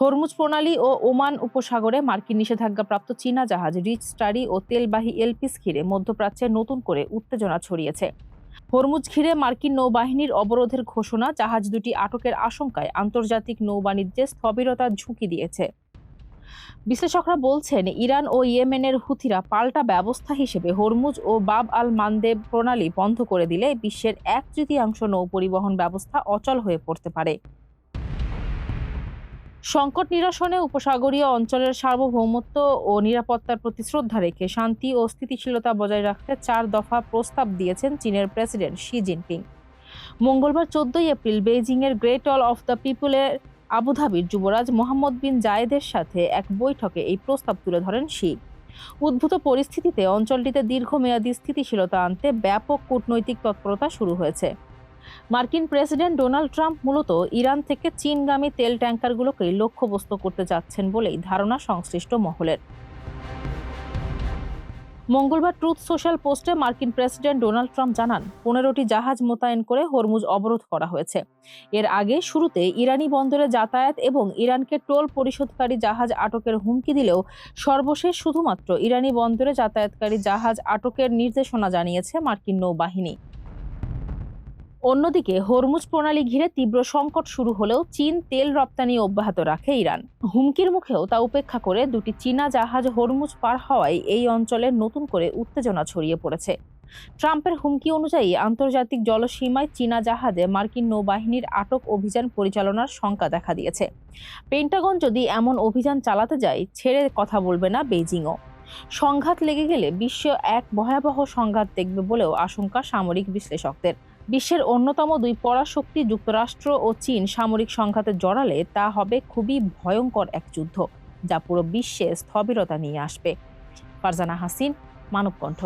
Hormuz প্রণালী ও Oman উপসাগরে মার্কিন নিষেধাজ্ঞাপ্রাপ্ত চীনা জাহাজ রিচ স্টাডি ও তেলবাহী এলপিস ঘিরে মধ্যপ্রাচ্যে নতুন করে উত্তেজনা ছড়িয়েছে। হরমুজ ঘিরে মার্কিন নৌবাহিনীর অবরোধের ঘোষণা জাহাজ দুটি আটকের আশঙ্কায় আন্তর্জাতিক নৌবাণিজ্যে স্থবিরতার ঝুঁকি দিয়েছে। বিশ্লেষকরা বলছেন, ইরান ও ইয়েমেনের হুথিরা পাল্টা ব্যবস্থা হিসেবে হরমুজ ও বাব আল মানদেব প্রণালী বন্ধ করে দিলে বিশ্বের 1/3 নৌ পরিবহন ব্যবস্থা অচল হয়ে পড়তে পারে। সংকট নিরসনে উপসাগরীয় অঞ্চলের সার্বভৌমত্ব ও নিরাপত্তার প্রতি শ্রদ্ধা রেখে শান্তি ও স্থিতিশীলতা বজায় রাখতে 4 দফা প্রস্তাব দিয়েছেন চীনের প্রেসিডেন্ট শি জিনপিং। মঙ্গলবার 14 এপ্রিল বেইজিংয়ের গ্রেট অল অফ দ্য পিপলের আবুধাবির যুবরাজ মোহাম্মদ বিন জায়েদের সাথে এক বৈঠকে এই প্রস্তাব তুলে ধরেন শি। উদ্ভূত পরিস্থিতিতে অঞ্চলটিতে দীর্ঘমেয়াদী স্থিতিশীলতা আনতে ব্যাপক কূটনৈতিক তৎপরতা শুরু হয়েছে। মার্কিন প্রেসিডেন্ট ডোনাল্ড ট্রাম্প মূলত ইরান থেকে চীনগামী তেল ট্যাঙ্কারগুলোকেই লক্ষ্যবস্তু করতে যাচ্ছেন বলেই ধারণা সংশ্লিষ্ট মহলের। মঙ্গলবার ট্রুথ সোশ্যাল পোস্টে মার্কিন প্রেসিডেন্ট ডোনাল্ড ট্রাম্প জানান, 15টি জাহাজ মোতায়েন করে হরমুজ অবরোধ করা হয়েছে। এর আগে শুরুতে ইরানি বন্দরে যাতায়াত এবং ইরানকে টোল পরিশোধকারী জাহাজ আটকের হুমকি দিলেও সর্বশেষ শুধুমাত্র ইরানি বন্দরে যাতায়াতকারী জাহাজ আটকের নির্দেশনা জানিয়েছে মার্কিন নৌবাহিনী। অন্যদিকে হরমুজ প্রণালী ঘিরে তীব্র সংকট শুরু হলেও চীন তেল রপ্তানি অব্যাহত রাখে ইরান। হুমকির মুখেও তা উপেক্ষা করে দুটি চীনা জাহাজ হরমুজ পার হওয়ায় এই অঞ্চলে নতুন করে উত্তেজনা ছড়িয়ে পড়েছে। ট্রাম্পের হুমকি অনুযায়ী আন্তর্জাতিক জলসীমায় চীনা জাহাজে মার্কিন নৌবাহিনীর আটক অভিযান পরিচালনার শঙ্কা দেখা দিয়েছে। পেন্টাগন যদি এমন অভিযান চালাতে যায়, ছেড়ে কথা বলবে না বেইজিংও। সংঘাত লেগে গেলে বিশ্ব এক ভয়াবহ সংঘাত দেখবে বলেও আশঙ্কা সামরিক বিশ্লেষকদের। বিশ্বের অন্যতম দুই পরাশক্তি যুক্তরাষ্ট্র ও চীন সামরিক সংঘাতে জড়ালে তা হবে খুবই ভয়ঙ্কর এক যুদ্ধ, যা পুরো বিশ্বে স্থবিরতা নিয়ে আসবে। ফারজানা হাসিন, মানবকণ্ঠ।